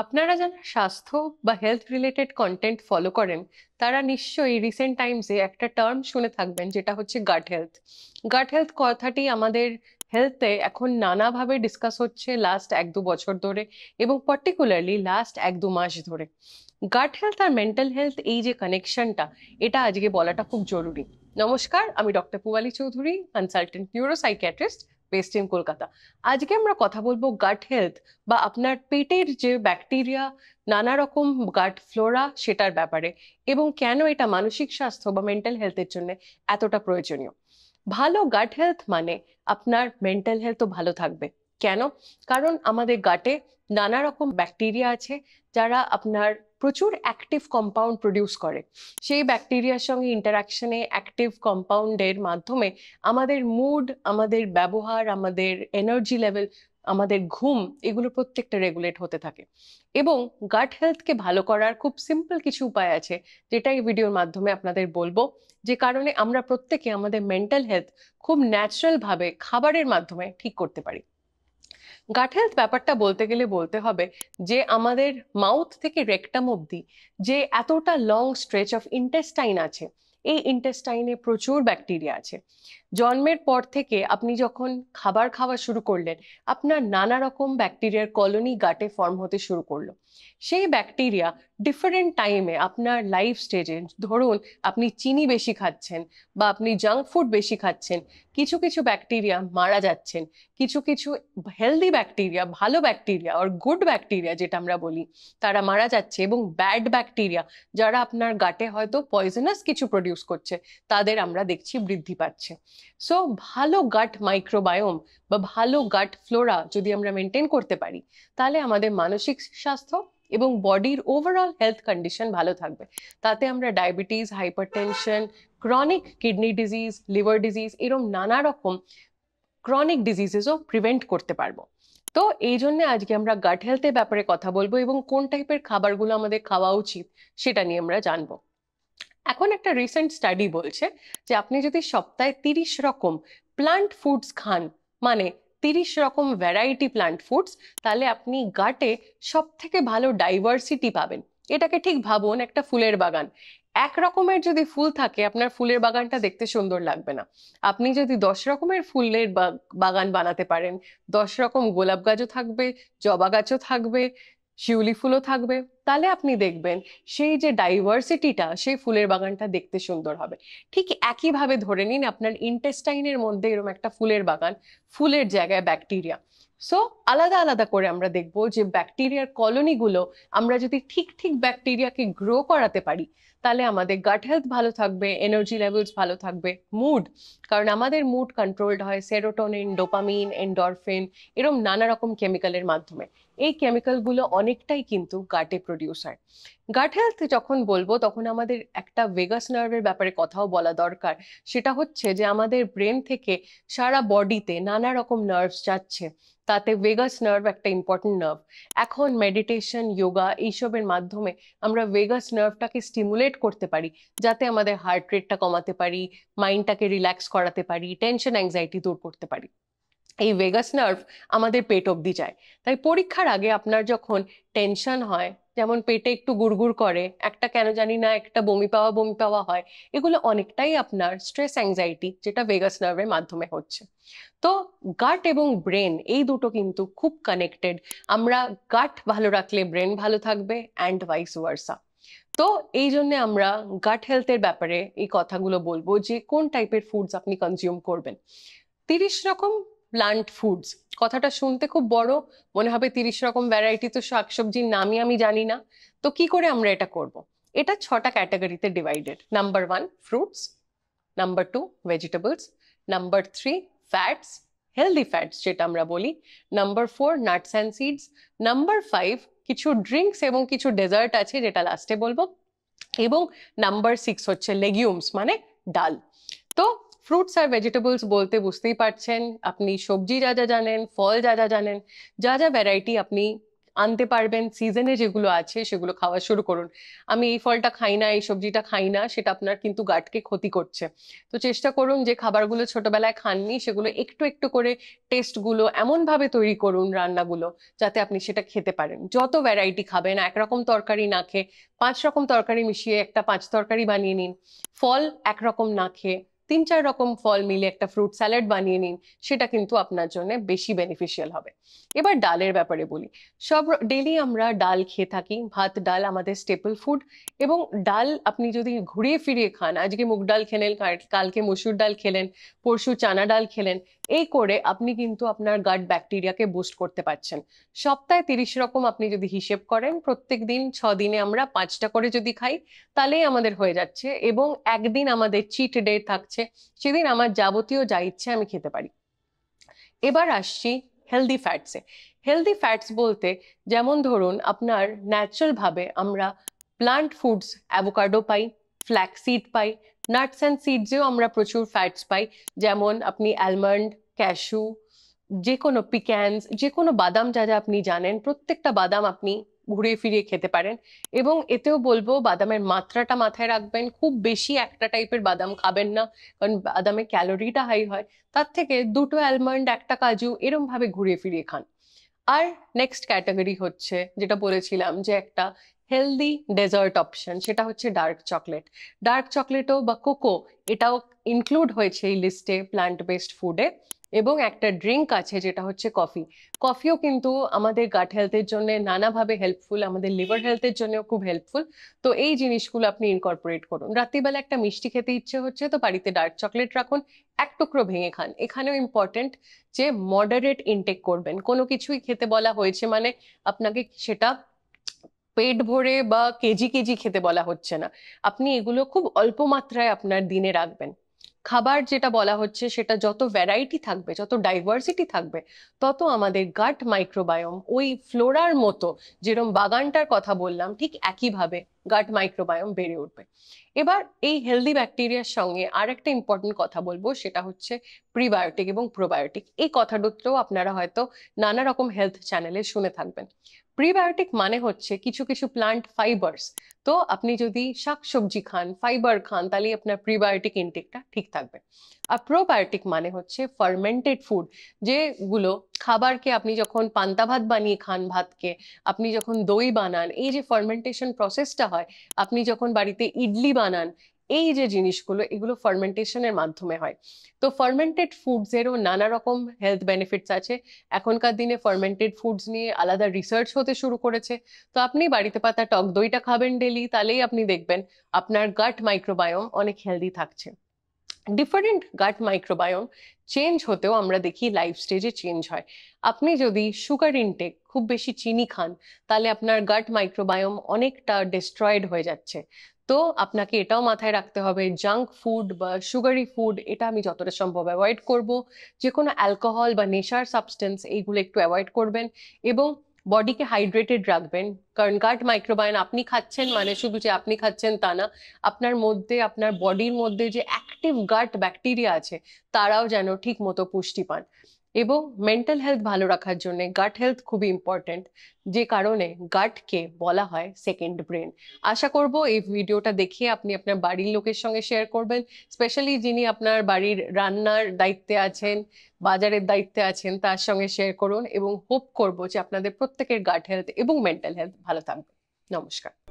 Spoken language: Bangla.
আপনারা যারা স্বাস্থ্য বা হেলথ রিলেটেড কন্টেন্ট ফলো করেন তারা নিশ্চয়ই রিসেন্ট টাইমসে একটা টার্ম শুনে থাকবেন, যেটা হচ্ছে গাট হেলথ। গাট হেলথ কথাটি আমাদের হেলথে এখন নানাভাবে ডিসকাস হচ্ছে লাস্ট 1-2 বছর ধরে, এবং পার্টিকুলারলি লাস্ট 1-2 মাস ধরে। গাট হেলথ আর মেন্টাল হেলথ, এই যে কানেকশনটা, এটা আজকে বলাটা খুব জরুরি। নমস্কার, আমি doctor Pubali Chowdhury, consultant neuropsychiatrist, based in Kolkata. আজকে আমরা কথা বলবো গাট হেলথ বা আপনার পেটের যে ব্যাকটেরিয়া, নানা রকম গাট ফ্লোরা, সেটার ব্যাপারে, এবং কেন এটা মানসিক স্বাস্থ্য বা মেন্টাল হেলথের জন্য এতটা প্রয়োজনীয়। ভালো গাট হেলথ মানে আপনার মেন্টাল হেলথও ভালো থাকবে। কেন? কারণ আমাদের গাটে নানা রকম ব্যাকটেরিয়া আছে যারা আপনার প্রচুর অ্যাক্টিভ কম্পাউন্ড প্রডিউস করে। সেই ব্যাকটেরিয়ার সঙ্গে ইন্টারাকশনে অ্যাক্টিভ কম্পাউন্ডের মাধ্যমে আমাদের মুড, আমাদের ব্যবহার, আমাদের এনার্জি লেভেল, আমাদের ঘুম, এগুলো প্রত্যেকটা রেগুলেট হতে থাকে। এবং গাট হেলথকে ভালো করার খুব সিম্পল কিছু উপায় আছে, যেটা এই ভিডিওর মাধ্যমে আপনাদের বলবো, যে কারণে আমরা প্রত্যেকে আমাদের মেন্টাল হেলথ খুব ন্যাচারাল ভাবে খাবারের মাধ্যমে ঠিক করতে পারি। গাট হেলথ ব্যাপারটা বলতে গেলে বলতে হবে যে আমাদের মাউথ থেকে রেকটাম অব্দি যে এতটা লং স্ট্রেচ অফ ইন্টেস্টাইন আছে, এই ইন্টেস্টাইনে প্রচুর ব্যাকটেরিয়া আছে। জন্মের পর থেকে আপনি যখন খাবার খাওয়া শুরু করলেন, আপনার নানা রকম ব্যাকটেরিয়ার কলোনি গাটে ফর্ম হতে শুরু করলো। সেই ব্যাকটেরিয়া ডিফারেন্ট টাইমে আপনার লাইফ স্টেজে, ধরুন আপনি চিনি বেশি খাচ্ছেন বা আপনি জাঙ্ক ফুড বেশি খাচ্ছেন, কিছু কিছু ব্যাকটেরিয়া মারা যাচ্ছেন। কিছু কিছু হেলদি ব্যাকটেরিয়া, ভালো ব্যাকটেরিয়া আর গুড ব্যাকটেরিয়া যেটা আমরা বলি, তারা মারা যাচ্ছে, এবং ব্যাড ব্যাকটেরিয়া যারা আপনার গাটে হয়তো পয়জনাস কিছু প্রডিউস করছে, তাদের আমরা দেখছি বৃদ্ধি পাচ্ছে। সো ভালো গাট মাইক্রোবায়োম বা ভালো গাট ফ্লোরা যদি আমরা মেনটেন করতে পারি, তাহলে আমাদের মানসিক স্বাস্থ্য এবং বডির ওভারঅল হেলথ কন্ডিশন ভালো থাকবে। তাতে আমরা diabetes, hypertension, chronic kidney disease, liver disease, এরকম নানা রকম ক্রনিক ডিজিজেসও প্রিভেন্ট করতে পারবো। তো এই জন্য আজকে আমরা গাট হেলথের ব্যাপারে কথা বলবো, এবং কোন টাইপের খাবারগুলো আমাদের খাওয়া উচিত সেটা নিয়ে আমরা জানবো। এখন একটা রিসেন্ট স্টাডি বলছে যে আপনি যদি সপ্তাহে 30 রকম প্লান্ট ফুডস খান, মানে 30 রকম ভ্যারাইটি প্লান্ট ফুডস, তাহলে আপনি গাটে সব থেকে ভালো ডাইভার্সিটি পাবেন। এটাকে ঠিক ভাবুন একটা ফুলের বাগান। এক রকমের যদি ফুল থাকে, আপনার ফুলের বাগানটা দেখতে সুন্দর লাগবে না। আপনি যদি 10 রকমের ফুলের বাগান বানাতে পারেন, 10 রকম গোলাপ গাছও থাকবে, জবা গাছও থাকবে, শিউলি ফুলও থাকবে, তাহলে আপনি দেখবেন সেই যে ডাইভার্সিটিটা, সেই ফুলের বাগানটা দেখতে সুন্দর হবে। ঠিক একইভাবে ধরে নিন আপনার ইন্টেস্টাইনের মধ্যে এরকম একটা ফুলের বাগান, ফুলের জায়গায় ব্যাকটেরিয়া। সো আলাদা আলাদা করে আমরা দেখবো যে ব্যাকটেরিয়ার কলোনিগুলো, আমরা যদি ঠিক ঠিক ব্যাকটেরিয়াকে গ্রো করাতে পারি, তাহলে আমাদের গাট হেলথ ভালো থাকবে, এনার্জি লেভেলস ভালো থাকবে, মুড, কারণ আমাদের মুড কন্ট্রোলড হয় সেরোটোনিন, ডোপামিন, এন্ডরফিন, এরকম নানা রকম কেমিক্যালের মাধ্যমে। এই কেমিক্যালগুলো অনেকটাই কিন্তু গাটে প্রডিউস হয়। গাট হেলথ যখন বলবো, তখন আমাদের একটা ভেগাস নার্ভের ব্যাপারে কথাও বলা দরকার। সেটা হচ্ছে যে আমাদের ব্রেন থেকে সারা বডিতে নানা রকম নার্ভস যাচ্ছে, তাতে ভেগাস নার্ভ একটা ইম্পর্টেন্ট নার্ভ। এখন মেডিটেশন, যোগা, এইসবের মাধ্যমে আমরা ভেগাস নার্ভটাকে স্টিমুলেট করতে পারি, যাতে আমাদের হার্ট রেটটা কমাতে পারি, মাইন্ডটাকে রিল্যাক্স করাতে পারি, টেনশন অ্যাংজাইটি দূর করতে পারি। এই ভেগাস নার্ভ আমাদের পেট অব্দি যায়। তাই পরীক্ষার আগে আপনার যখন টেনশন হয়, যেমন পেটে একটু গুড়গুড় করে, একটা কেন জানি না একটা বমি পাওয়া বমি পাওয়া হয়, এগুলো অনেকটাই আপনার স্ট্রেস অ্যাংজাইটি, যেটা ভেগাস নার্ভের মাধ্যমে হচ্ছে। তো গাট এবং ব্রেন এই দুটো কিন্তু খুব কানেক্টেড। আমরা গাট ভালো রাখলে ব্রেন ভালো থাকবে, অ্যান্ড ভাইস ভার্সা। তো এই জন্য আমরা গাট হেলথের ব্যাপারে এই কথাগুলো বলবো, যে কোন টাইপের ফুডস আপনি কনজিউম করবেন। 30 রকম প্লান্ট ফুডস, কথাটা শুনতে খুব বড় মনে হবে, 30 রকম ভ্যারাইটি, তো শাকসবজির নামই আমি জানি না। তো কি করে আমরা এটা করব? এটা 6টা ক্যাটাগরিতে divided. Number 1 fruits, number 2 vegetables, number 3 fats, healthy fats যেটা আমরা বলি, number 4 nuts and seeds, number 5 কিছু ড্রিঙ্কস এবং কিছু ডেজার্ট আছে যেটা লাস্টে বলবো, এবং নাম্বার 6 হচ্ছে লেগিউমস, মানে ডাল। তো ফ্রুটস আর ভেজিটেবলস বলতে বুঝতেই পারছেন আপনি সবজি যা যা জানেন, ফল যা যা জানেন, যা যা ভ্যারাইটি আপনি আনতে পারবেন, সিজনে যেগুলো আছে সেগুলো খাওয়া শুরু করুন। আমি এই ফলটা খাই না, এই সবজিটা খাই না, সেটা আপনার কিন্তু গাটকে ক্ষতি করছে। তো চেষ্টা করুন যে খাবারগুলো ছোটবেলায় খাননি সেগুলো একটু একটু করে টেস্টগুলো এমন ভাবে তৈরি করুন রান্নাগুলো, যাতে আপনি সেটা খেতে পারেন। যত ভ্যারাইটি খাবেন, একরকম তরকারি না খেয়ে 5 রকম তরকারি মিশিয়ে একটা 5 তরকারি বানিয়ে নিন। ফল একরকম না খেয়ে 3-4 রকম ফল মিলে একটা ফ্রুট স্যালাড বানিয়ে নিন, সেটা কিন্তু আপনার জন্য বেশি বেনিফিশিয়াল হবে। এবার ডালের ব্যাপারে বলি। সব ডেলি আমরা ডাল খেয়ে থাকি, ভাত ডাল আমাদের স্টেপল ফুড। এবং ডাল আপনি যদি ঘুরিয়ে ফিরিয়ে খান, আজকে মুগ ডাল খেলেন, কালকে মসুর ডাল খেলেন, পরশু চানা ডাল খেলেন, এই করে আপনি কিন্তু আপনার গাট ব্যাকটেরিয়াকে বুস্ট করতে পারছেন। সপ্তাহে 30 রকম আপনি যদি হিসেব করেন, প্রত্যেক দিন 6 দিনে আমরা 5টা করে যদি খাই, তাহলেই আমাদের হয়ে যাচ্ছে। এবং একদিন আমাদের চিট ডে থাকছে, সেদিন আমার যাবতীয় যা ইচ্ছে আমি খেতে পারি। এবার আসছি হেলদি ফ্যাটসে। হেলদি ফ্যাটস বলতে যেমন ধরুন আপনার ন্যাচারাল ভাবে আমরা প্লান্ট ফুডস, অ্যাভোকাডো পাই, ফ্ল্যাক্সিড পাই, নাটস অ্যান্ড সিডসেও আমরা প্রচুর ফ্যাটস পাই। যেমন আপনি অ্যালমন্ড, ক্যাশু, যে কোনো পিক্যান্স, যে কোনো বাদাম যা যা আপনি জানেন, প্রত্যেকটা বাদাম আপনি ঘুরিয়ে ফিরিয়ে খেতে পারেন। এবং এতেও বলবো বাদামের মাত্রাটা মাথায় রাখবেন, খুব বেশি একটা টাইপের বাদাম খাবেন না, কারণ বাদামে ক্যালোরিটা হাই হয়। তার থেকে 2টো অ্যালমন্ড, একটা কাজু, এরম ভাবে ঘুরিয়ে ফিরিয়ে খান। আর নেক্সট ক্যাটাগরি হচ্ছে, যেটা বলেছিলাম যে একটা হেলদি ডেজার্ট অপশন, সেটা হচ্ছে ডার্ক চকলেট। ডার্ক চকলেটও বা কোকো, এটাও ইনক্লুড হয়েছে এই লিস্টে প্ল্যান্ট বেসড ফুডে। এবং একটা ড্রিঙ্ক আছে যেটা হচ্ছে কফি। কফিও কিন্তু আমাদের গাট হেলথের জন্য নানাভাবে হেল্পফুল, আমাদের লিভার হেলথের জন্যও খুব হেল্পফুল। তো এই জিনিসগুলো আপনি ইনকর্পোরেট করুন। রাত্রিবেলা একটা মিষ্টি খেতে ইচ্ছে হচ্ছে, তো বাড়িতে ডার্ক চকলেট রাখুন, এক টুকরো ভেঙে খান। এখানেও ইম্পর্টেন্ট যে মডারেট ইনটেক করবেন। কোনো কিছুই খেতে বলা হয়েছে মানে আপনাকে সেটা পেট ভরে বা কেজি কেজি খেতে বলা হচ্ছে না। আপনি এগুলো খুব অল্প মাত্রায় আপনার দিনে রাখবেন। খাবার যেটা বলা হচ্ছে সেটা যত ভ্যারাইটি থাকবে, যত ডাইভার্সিটি থাকবে, তত আমাদের গাট মাইক্রোবায়োম ওই ফ্লোরার মতো, যেরকম বাগানটার কথা বললাম ঠিক একইভাবে গাট মাইক্রোবায়োম বেড়ে উঠবে। এবার এই হেলদি ব্যাকটেরিয়ার সঙ্গে আর একটা ইম্পর্টেন্ট কথা বলবো, সেটা হচ্ছে প্রিবায়োটিক এবং প্রোবায়োটিক। এই কথা দুটোও আপনারা হয়তো নানা রকম হেলথ চ্যানেলে শুনে থাকবেন। প্রিবায়োটিক মানে হচ্ছে কিছু কিছু প্লান্ট ফাইবার্স। তো আপনি যদি শাকসবজি খান, ফাইবার খান, তাহলে আপনার প্রিবায়োটিক ইনটেকটা ঠিক থাকবে। আর প্রোবায়োটিক মানে হচ্ছে ফার্মেন্টেড ফুড, যেগুলো খাবারকে আপনি যখন পান্তা ভাত বানিয়ে খান, ভাতকে আপনি যখন দই বানান, এই যে ফার্মেন্টেশন প্রসেসটা হয়, আপনি যখন বাড়িতে ইডলি বানান, এই যে জিনিসগুলো, এগুলো ফার্মেন্টেশনের মাধ্যমে হয়। তো ফার্মেন্টেড ফুডস এরও নানা রকম হেলথ বেনিফিটস আছে। এখনকার দিনে ফার্মেন্টেড ফুডস নিয়ে আলাদা রিসার্চ হতে শুরু করেছে। তো আপনি বাড়িতে পাতা টক দইটা খাবেন ডেলি, তাহলেই আপনি দেখবেন আপনার গাট মাইক্রোবায়োম অনেক হেলদি থাকছে। ডিফারেন্ট গাট মাইক্রোবায়োম চেঞ্জ হতেও আমরা দেখি লাইফ স্টেজে চেঞ্জ হয়। আপনি যদি সুগার ইনটেক, খুব বেশি চিনি খান, তাহলে আপনার গাট মাইক্রোবায়োম অনেকটা ডিস্ট্রয়েড হয়ে যাচ্ছে। তো আপনাকে এটাও মাথায় রাখতে হবে, জাঙ্ক ফুড বা সুগারি ফুড এটা আমি যতটা সম্ভব অ্যাভয়েড করব। যে কোনো অ্যালকোহল বা নেশার সাবস্টেন্স এইগুলো একটু অ্যাভয়েড করবেন। এবং বডিকে হাইড্রেটেড রাখবেন, কারণ গাট মাইক্রোবায়োম আপনি খাচ্ছেন মানে শুধু যে আপনি খাচ্ছেন তা না, আপনার মধ্যে, আপনার বডির মধ্যে যে অ্যাক্টিভ গাট ব্যাকটেরিয়া আছে, তারাও যেন ঠিক মতো পুষ্টি পান। এবং মেন্টাল হেলথ ভালো রাখার জন্য গাট হেলথ খুবই ইম্পর্টেন্ট, যে কারণে গাটকে বলা হয় সেকেন্ড ব্রেন। আশা করব এই ভিডিওটা দেখে আপনি আপনার বাড়ির লোকের সঙ্গে শেয়ার করবেন, স্পেশালি যিনি আপনার বাড়ির রান্নার দায়িত্বে আছেন, বাজারের দায়িত্বে আছেন, তার সঙ্গে শেয়ার করুন। এবং হোপ করব যে আপনাদের প্রত্যেকের গাট হেলথ এবং মেন্টাল হেলথ ভালো থাকবে। নমস্কার।